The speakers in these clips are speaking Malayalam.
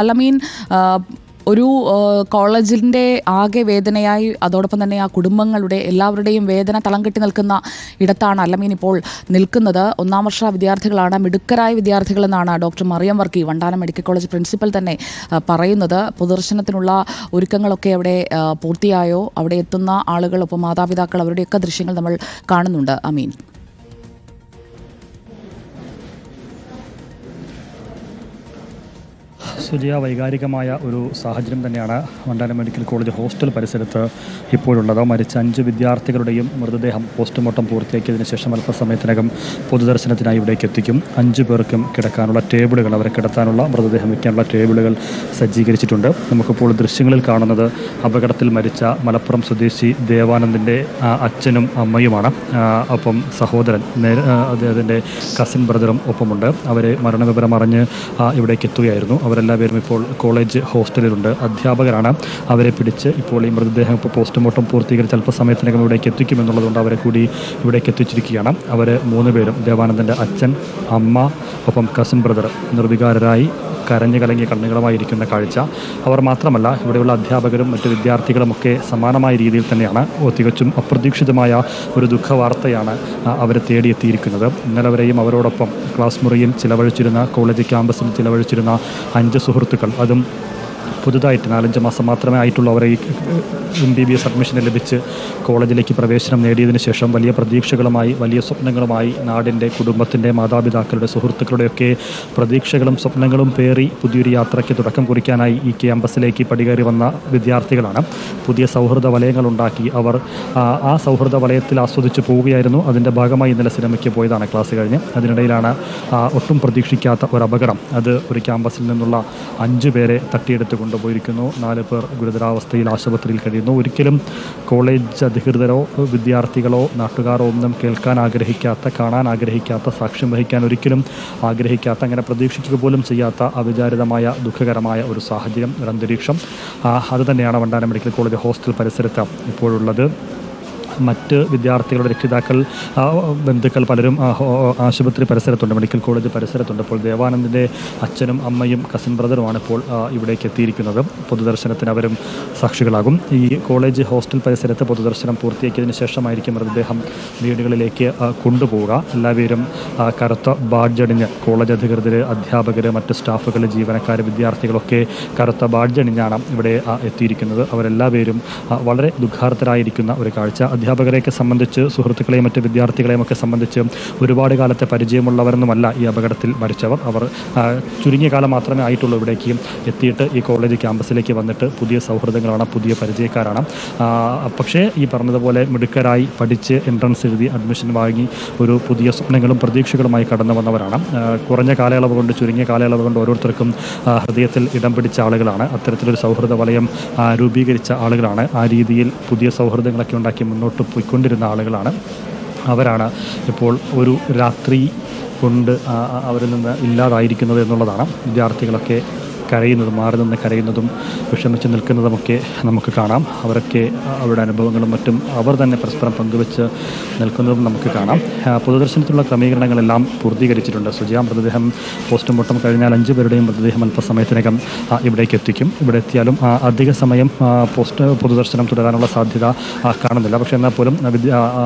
അലമീൻ, ഒരു കോളേജിൻ്റെ ആകെ വേദനയായി, അതോടൊപ്പം തന്നെ ആ കുടുംബങ്ങളുടെ എല്ലാവരുടെയും വേദന തളം കെട്ടി നിൽക്കുന്ന ഇടത്താണ് അലമീൻ ഇപ്പോൾ നിൽക്കുന്നത്. ഒന്നാം വർഷ വിദ്യാർത്ഥികളാണ്, മിടുക്കരായ വിദ്യാർത്ഥികളെന്നാണ് doctor Mariyam Varkey, Vandanam medical college principal തന്നെ പറയുന്നത്. പൊതുദർശനത്തിനുള്ള ഒരുക്കങ്ങളൊക്കെ അവിടെ പൂർത്തിയായോ? അവിടെ എത്തുന്ന ആളുകൾ, ഒപ്പം മാതാപിതാക്കൾ, അവരുടെയൊക്കെ ദൃശ്യങ്ങൾ നമ്മൾ കാണുന്നുണ്ട്. അമീൻ. സുജിയ, വൈകാരികമായ ഒരു സാഹചര്യം തന്നെയാണ് വണ്ടാനം മെഡിക്കൽ കോളേജ് ഹോസ്റ്റൽ പരിസരത്ത് ഇപ്പോഴുള്ളത്. മരിച്ച 5 വിദ്യാർത്ഥികളുടെയും മൃതദേഹം പോസ്റ്റ്മോർട്ടം പൂർത്തിയാക്കിയതിനു ശേഷം അല്പസമയത്തിനകം പൊതുദർശനത്തിനായി ഇവിടേക്ക് എത്തിക്കും. 5 പേർക്കും കിടക്കാനുള്ള ടേബിളുകൾ, അവരെ കിടത്താനുള്ള മൃതദേഹം വയ്ക്കാനുള്ള ടേബിളുകൾ സജ്ജീകരിച്ചിട്ടുണ്ട്. നമുക്കിപ്പോൾ ദൃശ്യങ്ങളിൽ കാണുന്നത് അപകടത്തിൽ മരിച്ച മലപ്പുറം സ്വദേശി ദേവാനന്ദിൻ്റെ അച്ഛനും അമ്മയുമാണ്. ഒപ്പം സഹോദരൻ, അദ്ദേഹത്തിൻ്റെ കസിൻ ബ്രദറും ഒപ്പമുണ്ട്. അവരെ മരണവിവരം അറിഞ്ഞ് ഇവിടേക്ക് എത്തുകയായിരുന്നു. അവരെല്ലാവരും ഇപ്പോൾ കോളേജ് ഹോസ്റ്റലിലുണ്ട്. അധ്യാപകരാണ്. അവരെ പിടിച്ച് ഇപ്പോൾ ഈ മൃതദേഹം ഇപ്പോൾ പോസ്റ്റ്മോർട്ടം പൂർത്തീകരിച്ച് അല്പസമയത്തിനകം ഇവിടേക്ക് എത്തിക്കുമെന്നുള്ളതുകൊണ്ട് അവരെ കൂടി ഇവിടേക്ക് എത്തിച്ചിരിക്കുകയാണ്. അവർ 3 പേരും, ദേവാനന്ദൻ്റെ അച്ഛൻ, അമ്മ, ഒപ്പം കസിൻ ബ്രദർ, നിർവികാരരായി കരഞ്ഞു കലങ്ങിയ കണ്ണുകളുമായിരിക്കുന്ന കാഴ്ച. അവർ മാത്രമല്ല, ഇവിടെയുള്ള അധ്യാപകരും മറ്റ് വിദ്യാർത്ഥികളുമൊക്കെ സമാനമായ രീതിയിൽ തന്നെയാണ്. തികച്ചും അപ്രതീക്ഷിതമായ ഒരു ദുഃഖവാർത്തയാണ് അവരെ തേടിയെത്തിയിരിക്കുന്നത്. ഇന്നലെ വരെയും അവരോടൊപ്പം ക്ലാസ് മുറിയിൽ ചിലവഴിച്ചിരുന്ന, കോളേജ് ക്യാമ്പസിൽ ചിലവഴിച്ചിരുന്ന 5 സുഹൃത്തുക്കൾ, അതും പുതുതായിട്ട് 4-5 മാസം മാത്രമേ ആയിട്ടുള്ളൂ അവരെ ഈ MBBS അഡ്മിഷന് ലഭിച്ച് കോളേജിലേക്ക് പ്രവേശനം നേടിയതിനു ശേഷം വലിയ പ്രതീക്ഷകളുമായി, വലിയ സ്വപ്നങ്ങളുമായി, നാടിൻ്റെ, കുടുംബത്തിൻ്റെ, മാതാപിതാക്കളുടെ, സുഹൃത്തുക്കളുടെയൊക്കെ പ്രതീക്ഷകളും സ്വപ്നങ്ങളും പേറി പുതിയൊരു യാത്രയ്ക്ക് തുടക്കം കുറിക്കാനായി ഈ ക്യാമ്പസിലേക്ക് പടികേറി വന്ന വിദ്യാർത്ഥികളാണ്. പുതിയ സൗഹൃദ വലയങ്ങളുണ്ടാക്കി അവർ ആ സൗഹൃദ വലയത്തിൽ ആസ്വദിച്ച് പോവുകയായിരുന്നു. അതിൻ്റെ ഭാഗമായി ഇന്നലെ സിനിമയ്ക്ക് പോയതാണ് ക്ലാസ് കഴിഞ്ഞ്. അതിനിടയിലാണ് ഒട്ടും പ്രതീക്ഷിക്കാത്ത ഒരു അപകടം. അത് ഒരു ക്യാമ്പസിൽ നിന്നുള്ള 5 പേരെ തട്ടിയെടുത്ത് കൊണ്ടുപോയിരിക്കുന്നു. 4 പേർ ഗുരുതരാവസ്ഥയിൽ ആശുപത്രിയിൽ കഴിയുന്നു. ഒരിക്കലും കോളേജ് അധികൃതരോ വിദ്യാർത്ഥികളോ നാട്ടുകാരോ ഒന്നും കേൾക്കാൻ ആഗ്രഹിക്കാത്ത, കാണാൻ ആഗ്രഹിക്കാത്ത, സാക്ഷ്യം വഹിക്കാൻ ഒരിക്കലും ആഗ്രഹിക്കാത്ത, അങ്ങനെ പ്രതീക്ഷിക്കുക പോലും ചെയ്യാത്ത അവിചാരിതമായ ദുഃഖകരമായ ഒരു സാഹചര്യം, ഒരു അന്തരീക്ഷം, അത് തന്നെയാണ് വണ്ടാനം മെഡിക്കൽ കോളേജ് ഹോസ്റ്റൽ പരിസരത്ത് ഇപ്പോഴുള്ളത്. മറ്റ് വിദ്യാർത്ഥികളുടെ രക്ഷിതാക്കൾ, ബന്ധുക്കൾ പലരും ആശുപത്രി പരിസരത്തുണ്ട്, മെഡിക്കൽ കോളേജ് പരിസരത്തുണ്ട്. ഇപ്പോൾ ദേവാനന്ദിൻ്റെ അച്ഛനും അമ്മയും കസിൻ ബ്രദറുമാണ് ഇപ്പോൾ ഇവിടേക്ക് എത്തിയിരിക്കുന്നത്. പൊതുദർശനത്തിന് അവരും സാക്ഷികളാകും. ഈ കോളേജ് ഹോസ്റ്റൽ പരിസരത്ത് പൊതുദർശനം പൂർത്തിയാക്കിയതിന് ശേഷമായിരിക്കും മൃതദേഹം വീടുകളിലേക്ക് കൊണ്ടുപോവുക. എല്ലാവരും കറുത്ത ബാഡ്ജണിഞ്ഞ്, കോളേജ് അധികൃതർ, അധ്യാപകർ, മറ്റ് സ്റ്റാഫുകൾ, ജീവനക്കാർ, വിദ്യാർത്ഥികളൊക്കെ കറുത്ത ബാഡ്ജണിഞ്ഞാണ് ഇവിടെ എത്തിയിരിക്കുന്നത്. അവരെല്ലാവരും വളരെ ദുഃഖാർത്തരായിരിക്കുന്ന ഒരു കാഴ്ച. അധ്യാപകരെയൊക്കെ സംബന്ധിച്ച്, സുഹൃത്തുക്കളെയും മറ്റ് വിദ്യാർത്ഥികളെയും ഒക്കെ സംബന്ധിച്ച് ഒരുപാട് കാലത്തെ പരിചയമുള്ളവരൊന്നുമല്ല ഈ അപകടത്തിൽ മരിച്ചവർ. അവർ ചുരുങ്ങിയ കാലം മാത്രമേ ആയിട്ടുള്ളൂ ഇവിടേക്ക് എത്തിയിട്ട്, ഈ കോളേജ് ക്യാമ്പസിലേക്ക് വന്നിട്ട്. പുതിയ സൗഹൃദങ്ങളാണ്, പുതിയ പരിചയക്കാരാണ്. പക്ഷേ ഈ പറഞ്ഞതുപോലെ മിടുക്കരായി പഠിച്ച് എൻട്രൻസ് എഴുതി അഡ്മിഷൻ വാങ്ങി ഒരു പുതിയ സ്വപ്നങ്ങളും പ്രതീക്ഷകളുമായി കടന്നു വന്നവരാണ്. കുറഞ്ഞ കാലയളവ് കൊണ്ട്, ചുരുങ്ങിയ കാലയളവ് കൊണ്ട് ഓരോരുത്തർക്കും ഹൃദയത്തിൽ ഇടം പിടിച്ച ആളുകളാണ്. അത്തരത്തിലൊരു സൗഹൃദ വലയം രൂപീകരിച്ച ആളുകളാണ്. ആ രീതിയിൽ പുതിയ സൗഹൃദങ്ങളൊക്കെ ഉണ്ടാക്കി മുന്നോട്ട് പോയിക്കൊണ്ടിരുന്ന ആളുകളാണ്. അവരാണ് ഇപ്പോൾ ഒരു രാത്രി കൊണ്ട് അവരിൽ നിന്ന് ഇല്ലാതായിരിക്കുന്നത് എന്നുള്ളതാണ്. വിദ്യാർത്ഥികളൊക്കെ കരയുന്നതും, മാറി നിന്ന് കരയുന്നതും, വിഷമിച്ച് നിൽക്കുന്നതുമൊക്കെ നമുക്ക് കാണാം. അവരൊക്കെ അവരുടെ അനുഭവങ്ങളും മറ്റും അവർ തന്നെ പരസ്പരം പങ്കുവെച്ച് നിൽക്കുന്നതും നമുക്ക് കാണാം. പൊതുദർശനത്തിലുള്ള ക്രമീകരണങ്ങളെല്ലാം പൂർത്തീകരിച്ചിട്ടുണ്ട്. സുജിയ, മൃതദേഹം പോസ്റ്റ്മോർട്ടം കഴിഞ്ഞാൽ 5 പേരുടെയും മൃതദേഹം അല്പസമയത്തിനകം ഇവിടേക്ക് എത്തിക്കും. ഇവിടെ എത്തിയാലും അധിക സമയം പൊതുദർശനം തുടരാനുള്ള സാധ്യത കാണുന്നില്ല. പക്ഷേ എന്നാൽ പോലും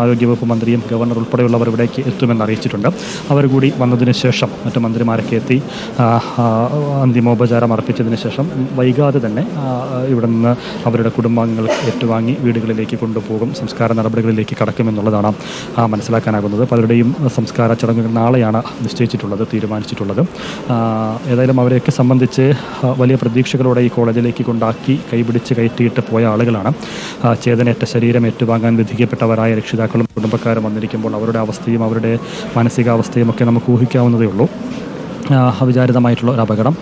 ആരോഗ്യവകുപ്പ് മന്ത്രിയും ഗവർണർ ഉൾപ്പെടെയുള്ളവർ ഇവിടേക്ക് എത്തുമെന്ന് അറിയിച്ചിട്ടുണ്ട്. അവർ കൂടി വന്നതിന് ശേഷം മറ്റു മന്ത്രിമാരൊക്കെ എത്തി അന്തിമോപചാരം അർപ്പിച്ചതിന് ശേഷം വൈകാതെ തന്നെ ഇവിടെ നിന്ന് അവരുടെ കുടുംബാംഗങ്ങൾ ഏറ്റുവാങ്ങി വീടുകളിലേക്ക് കൊണ്ടുപോകും. സംസ്കാര നടപടികളിലേക്ക് കടക്കുമെന്നുള്ളതാണ് മനസ്സിലാക്കാനാകുന്നത്. പലരുടെയും സംസ്കാര ചടങ്ങുകൾ നാളെയാണ് നിശ്ചയിച്ചിട്ടുള്ളത്, തീരുമാനിച്ചിട്ടുള്ളത്. ഏതായാലും അവരെയൊക്കെ സംബന്ധിച്ച് വലിയ പ്രതീക്ഷകളോടെ ഈ കോളേജിലേക്ക് കൊണ്ടാക്കി കൈപിടിച്ച് കയറ്റിയിട്ട് പോയ ആളുകളാണ്. ചേതനേറ്റ ശരീരം ഏറ്റുവാങ്ങാൻ വിധിക്കപ്പെട്ടവരായ രക്ഷിതാക്കളും കുടുംബക്കാരും വന്നിരിക്കുമ്പോൾ അവരുടെ അവസ്ഥയും അവരുടെ മാനസികാവസ്ഥയും ഒക്കെ നമുക്ക് ഊഹിക്കാവുന്നതേ ഉള്ളൂ. അവിചാരിതമായിട്ടുള്ള ഒരു അപകടം.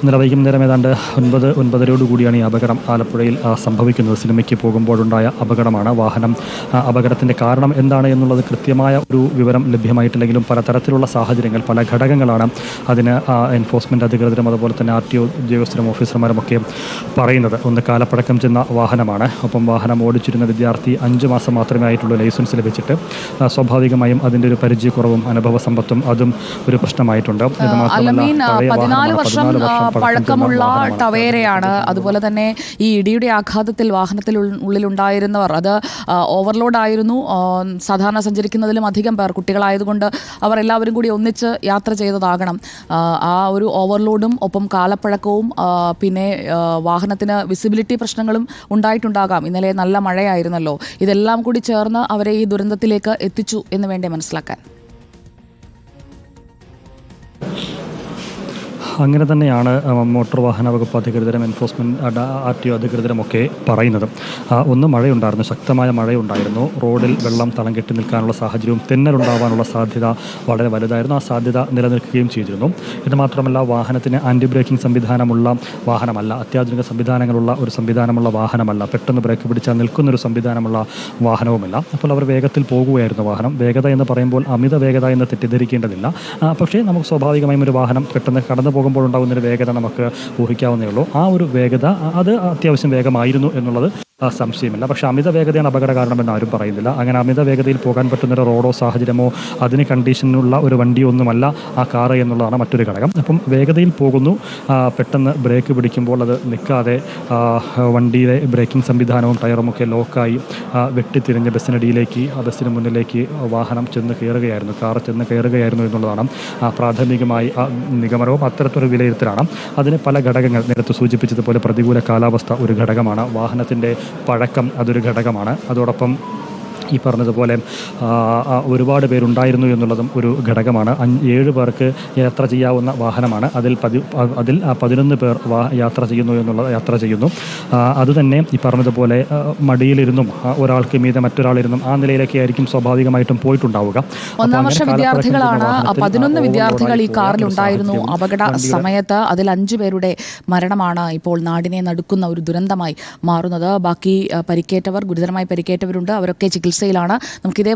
ഇന്നലെ വൈകുന്നേരം ഏതാണ്ട് 9-9:30 ഈ അപകടം ആലപ്പുഴയിൽ സംഭവിക്കുന്നത്. സിനിമയ്ക്ക് പോകുമ്പോഴുണ്ടായ അപകടമാണ്. അപകടത്തിൻ്റെ കാരണം എന്താണ് എന്നുള്ളത് കൃത്യമായ ഒരു വിവരം ലഭ്യമായിട്ടില്ലെങ്കിലും പലതരത്തിലുള്ള സാഹചര്യങ്ങൾ, പല ഘടകങ്ങളാണ് അതിന് എൻഫോഴ്സ്മെൻറ്റ് അധികൃതരും അതുപോലെ തന്നെ RTO ഉദ്യോഗസ്ഥരും ഓഫീസർമാരുമൊക്കെ പറയുന്നത്. ഒന്ന്, കാലപ്പഴക്കം ചെന്ന വാഹനമാണ്. ഒപ്പം വാഹനം ഓടിച്ചിരുന്ന വിദ്യാർത്ഥി 5 മാസം മാത്രമേ ആയിട്ടുള്ളൂ ലൈസൻസ് ലഭിച്ചിട്ട്. സ്വാഭാവികമായും അതിൻ്റെ ഒരു പരിചയക്കുറവും അനുഭവ സമ്പത്തും അതും ഒരു പ്രശ്നമായിട്ടുണ്ട്. ഇത് മാത്രമല്ല, 14 വർഷം പഴക്കമുള്ള ടവേരയാണ്. അതുപോലെ തന്നെ ഈ ഇടിയുടെ ആഘാതത്തിൽ വാഹനത്തിൽ ഉള്ളിലുണ്ടായിരുന്നവർ അത് ഓവർലോഡ് ആയിരുന്നു. സാധാരണ സഞ്ചരിക്കുന്നതിലും അധികം പേർ കുട്ടികളായതുകൊണ്ട് അവർ എല്ലാവരും കൂടി ഒന്നിച്ച് യാത്ര ചെയ്തതാകണം. ആ ഒരു ഓവർലോഡും ഒപ്പം കാലപ്പഴക്കവും പിന്നെ വാഹനത്തിന് വിസിബിലിറ്റി പ്രശ്നങ്ങളും ഉണ്ടായിട്ടുണ്ടാകാം. ഇന്നലെ നല്ല മഴയായിരുന്നല്ലോ. ഇതെല്ലാം കൂടി ചേർന്ന് അവരെ ഈ ദുരന്തത്തിലേക്ക് എത്തിച്ചു എന്ന് വേണ്ടേ മനസ്സിലാക്കാൻ. അങ്ങനെ തന്നെയാണ് മോട്ടോർ വാഹന വകുപ്പ് അധികൃതരും എൻഫോഴ്സ്മെൻറ്റ് RTO അധികൃതരുമൊക്കെ പറയുന്നത്. ഒന്ന് മഴയുണ്ടായിരുന്നു, ശക്തമായ മഴയുണ്ടായിരുന്നു. റോഡിൽ വെള്ളം തളം കെട്ടി നിൽക്കാനുള്ള സാഹചര്യവും തെന്നലുണ്ടാവാനുള്ള സാധ്യത വളരെ വലുതായിരുന്നു. ആ സാധ്യത നിലനിൽക്കുകയും ചെയ്തിരുന്നു. ഇത് മാത്രമല്ല, വാഹനത്തിന് ആൻറ്റി ബ്രേക്കിംഗ് സംവിധാനമുള്ള വാഹനമല്ല, അത്യാധുനിക സംവിധാനങ്ങളുള്ള ഒരു സംവിധാനമുള്ള വാഹനമല്ല, പെട്ടെന്ന് ബ്രേക്ക് പിടിച്ചാൽ നിൽക്കുന്നൊരു സംവിധാനമുള്ള വാഹനവുമല്ല. അപ്പോൾ അവർ വേഗത്തിൽ പോകുകയായിരുന്നു. വാഹനം വേഗത എന്ന് പറയുമ്പോൾ അമിത വേഗത എന്ന് തെറ്റിദ്ധരിക്കേണ്ടതില്ല. പക്ഷേ നമുക്ക് സ്വാഭാവികമായും ഒരു വാഹനം പെട്ടെന്ന് കടന്നു പോകുമ്പോഴുണ്ടാകുന്നൊരു വേഗത നമുക്ക് ഊഹിക്കാവുന്നേ ഉള്ളൂ. ആ ഒരു വേഗത അത് അത്യാവശ്യം വേഗമായിരുന്നു എന്നുള്ളത് സംശയമില്ല. പക്ഷേ അമിത വേഗതയാണ് അപകട കാരണമെന്ന് ആരും പറയുന്നില്ല. അങ്ങനെ അമിത വേഗതയിൽ പോകാൻ പറ്റുന്നൊരു റോഡോ സാഹചര്യമോ അതിന് കണ്ടീഷനുള്ള ഒരു വണ്ടിയോ ഒന്നുമല്ല ആ കാറ് എന്നുള്ളതാണ് മറ്റൊരു ഘടകം. അപ്പം വേഗതയിൽ പോകുന്നു, പെട്ടെന്ന് ബ്രേക്ക് പിടിക്കുമ്പോൾ അത് നിൽക്കാതെ വണ്ടിയിലെ ബ്രേക്കിംഗ് സംവിധാനവും ടയറുമൊക്കെ ലോക്കായി വെട്ടിത്തിരിഞ്ഞ് ബസ്സിനടിയിലേക്ക് ബസ്സിന് മുന്നിലേക്ക് വാഹനം ചെന്ന് കയറുകയായിരുന്നു, കാർ ചെന്ന് കയറുകയായിരുന്നു എന്നുള്ളതാണ് പ്രാഥമികമായി നിഗമനവും അത്തരത്തിലൊരു വിലയിരുത്തലാണ്. അതിന് പല ഘടകങ്ങൾ നേരത്തെ സൂചിപ്പിച്ചതുപോലെ പ്രതികൂല കാലാവസ്ഥ ഒരു ഘടകമാണ്, വാഹനത്തിൻ്റെ പഴക്കം അതൊരു ഘടകമാണ്, അതോടൊപ്പം ഈ പറഞ്ഞതുപോലെ ഒരുപാട് പേരുണ്ടായിരുന്നു എന്നുള്ളതും ഒരു ഘടകമാണ്. 7 പേർക്ക് യാത്ര ചെയ്യാവുന്ന വാഹനമാണ്. അതിൽ 11 പേർ യാത്ര ചെയ്യുന്നു. അതുതന്നെ ഈ പറഞ്ഞതുപോലെ മടിയിലിരുന്നും ഒരാൾക്ക് മീതെ മറ്റൊരാളിരുന്നും ആ നിലയിലൊക്കെ ആയിരിക്കും സ്വാഭാവികമായിട്ടും പോയിട്ടുണ്ടാവുക. 1-ാം വർഷ വിദ്യാർത്ഥികളാണ്. 11 വിദ്യാർത്ഥികൾ ഈ കാറിലുണ്ടായിരുന്നു. അപകട സമയത്ത് അതിൽ 5 പേരുടെ മരണമാണ് ഇപ്പോൾ നാടിനെ നടുക്കുന്ന ഒരു ദുരന്തമായി മാറുന്നത്. ബാക്കി പരിക്കേറ്റവർ, ഗുരുതരമായി പരിക്കേറ്റവരുണ്ട്. അവരൊക്കെ ചികിത്സയിലാണ്. നമുക്കിതേ